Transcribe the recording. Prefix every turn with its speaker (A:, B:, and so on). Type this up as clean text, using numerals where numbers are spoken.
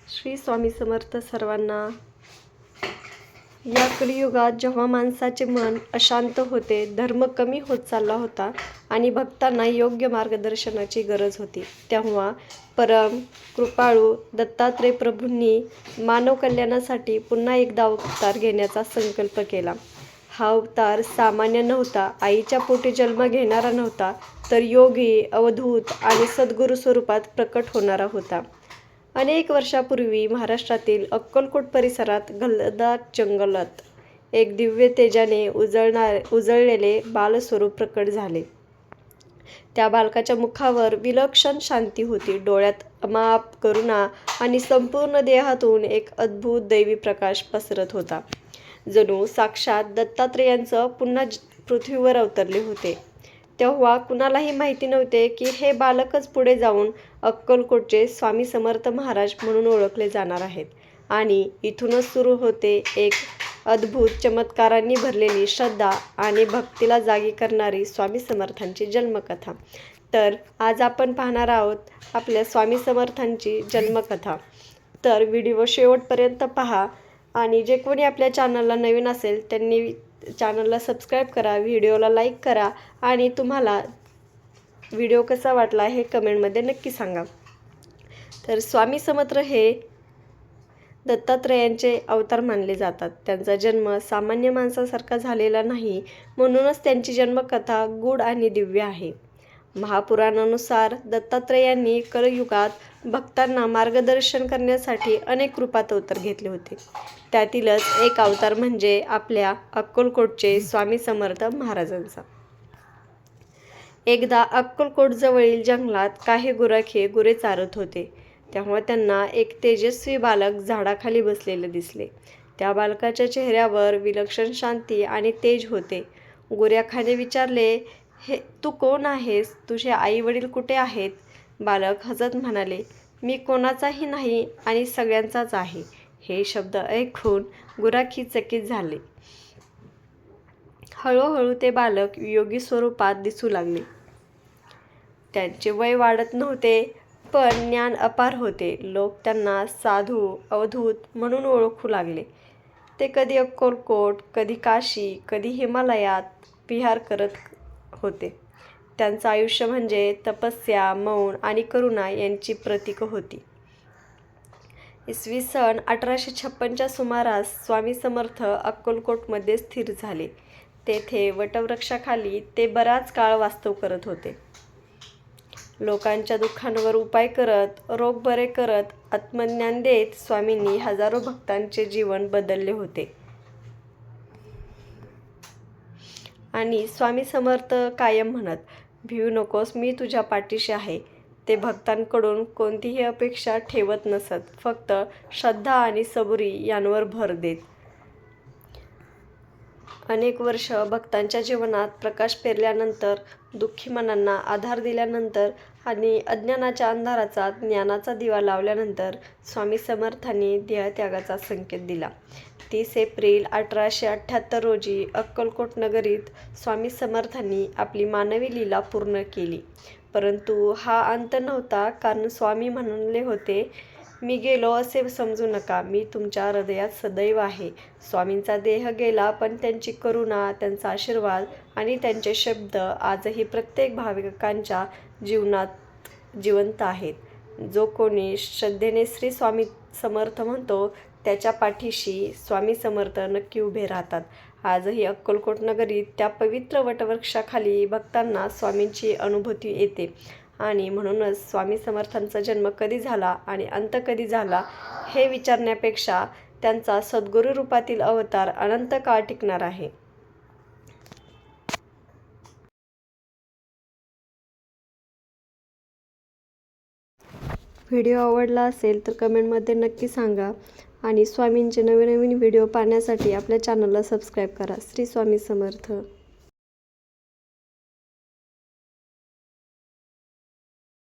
A: श्री स्वामी समर्थ सर्वांना। या कलियुगात जेव्हा माणसाचे मन अशांत होते, धर्म कमी होत चालला होता आणि भक्तांना योग्य मार्गदर्शनाची गरज होती, तेव्हा परम कृपाळू दत्तात्रेय प्रभूंनी मानव कल्याणासाठी पुन्हा एकदा अवतार घेण्याचा संकल्प केला। हा अवतार सामान्य नव्हता, आईच्या पोटी जन्म घेणारा नव्हता, तर योगी, अवधूत आणि सद्गुरू स्वरूपात प्रकट होणारा होता। अनेक वर्षापूर्वी महाराष्ट्रातील अक्कलकोट परिसरात घनदाट जंगलात एक दिव्य तेजाने उजळलेले बालस्वरूप प्रकट झाले। त्या बालकाच्या मुखावर विलक्षण शांती होती, डोळ्यात अमाप करुणा आणि संपूर्ण देहातून एक अद्भुत दैवी प्रकाश पसरत होता। जणू साक्षात दत्तात्रेयांचं पुन्हा पृथ्वीवर अवतरले होते। तेव्हा कुणालाही माहिती नव्हते की हे बालकच पुढे जाऊन अक्कलकोटचे स्वामी समर्थ महाराज म्हणून ओळखले जाणार आहेत। आणि इथूनच सुरू होते एक अद्भुत चमत्कारांनी भरलेली, श्रद्धा आणि भक्तीला जागी करणारी स्वामी समर्थांची जन्मकथा। तर आज आपण पाहणार आहोत आपल्या स्वामी समर्थांची जन्मकथा। तर व्हिडिओ शेवटपर्यंत पहा आणि जे कोणी आपल्या चॅनलला नवीन असेल त्यांनी चॅनलला सबस्क्राईब करा, व्हिडिओला लाईक करा आणि तुम्हाला व्हिडिओ कसा वाटला हे कमेंटमध्ये नक्की सांगा। तर स्वामी समर्थ हे दत्तात्रेयांचे अवतार मानले जातात। त्यांचा जन्म सामान्य माणसासारखा झालेला नाही, म्हणूनच त्यांची जन्मकथा गूढ आणि दिव्य आहे। महापुराणानुसार दत्तात्रेयांनी कलियुगात भक्तांना मार्गदर्शन करण्यासाठी अनेक रूपात अवतार घेतले होते। त्यातीलच एक अवतार म्हणजे आपल्या अक्कलकोटचे स्वामी समर्थ महाराजांचा। एकदा अक्कलकोटजवळील जंगलात काही गुरखे गुरे चारत होते, तेव्हा त्यांना एक तेजस्वी बालक झाडाखाली बसलेले दिसले। त्या बालकाच्या चेहऱ्यावर विलक्षण शांती आणि तेज होते। गुरख्याने विचारले, तू कोण आहेस? तुझे आई वडील कुठे आहेत? बालक हसत म्हणाले, मी कोणाचाही नाही आणि सगळ्यांचाच आहे। हे शब्द ऐकून गुरखी चकित झाले। हळूहळू ते बालक योगी स्वरूपात दिसू लागले। त्यांचे वय वाढत नव्हते, पण ज्ञान अपार होते। लोक त्यांना साधू, अवधूत म्हणून ओळखू लागले। ते कधी अक्कलकोट, कधी काशी, कधी हिमालयात विहार करत होते। त्यांचं आयुष्य म्हणजे तपस्या, मौन आणि करुणा यांची प्रतीक होती। इसवी सन 1856च्या सुमारास स्वामी समर्थ अक्कलकोटमध्ये स्थिर झाले। तेथे वटवृक्षाखाली ते बराच काळ वास्तव करत होते। लोकांच्या दुःखांवर उपाय करत, रोग बरे करत, आत्मज्ञान देत स्वामींनी हजारो भक्तांचे जीवन बदलले होते। आणि स्वामी समर्थ कायम म्हणत, भिवू नकोस, मी तुझ्या पाठीशी आहे। ते भक्तांकडून कोणतीही अपेक्षा ठेवत नसत, फक्त श्रद्धा आणि सबुरी यांवर भर देत। अनेक वर्ष भक्तांच्या जीवनात प्रकाश पेरल्यानंतर, दुःखी मनांना आधार दिल्यानंतर आणि अज्ञानाच्या अंधाराचा ज्ञानाचा दिवा लावल्यानंतर स्वामी समर्थांनी देहत्यागाचा संकेत दिला। 30 एप्रिल 1878 रोजी अक्कलकोट नगरीत स्वामी समर्थांनी आपली मानवी लीला पूर्ण केली। परंतु हा अंत नव्हता, कारण स्वामी म्हणले होते, मी गेलो असे समजू नका, मी तुमच्या हृदयात सदैव आहे। स्वामींचा देह गेला, पण त्यांची करुणा, त्यांचा आशीर्वाद आणि त्यांचे शब्द आजही प्रत्येक भाविकांच्या जीवनात जिवंत आहेत। जो कोणी श्रद्धेने श्री स्वामी समर्थ म्हणतो, त्याच्या पाठीशी स्वामी समर्थ नक्की उभे राहतात। आजही अक्कलकोट नगरीत त्या पवित्र वटवृक्षाखाली भक्तांना स्वामींची अनुभूती येते। आणि म्हणूनच स्वामी समर्थांचा जन्म कधी झाला आणि अंत कधी झाला हे विचारण्यापेक्षा त्यांचा सद्गुरू रूपातील अवतार अनंत काळ टिकणार आहे। व्हिडिओ आवडला असेल तर कमेंटमध्ये नक्की सांगा आणि स्वामींचे नवीन व्हिडिओ पाहण्यासाठी आपल्या चॅनलला सबस्क्राईब करा। श्री स्वामी समर्थ।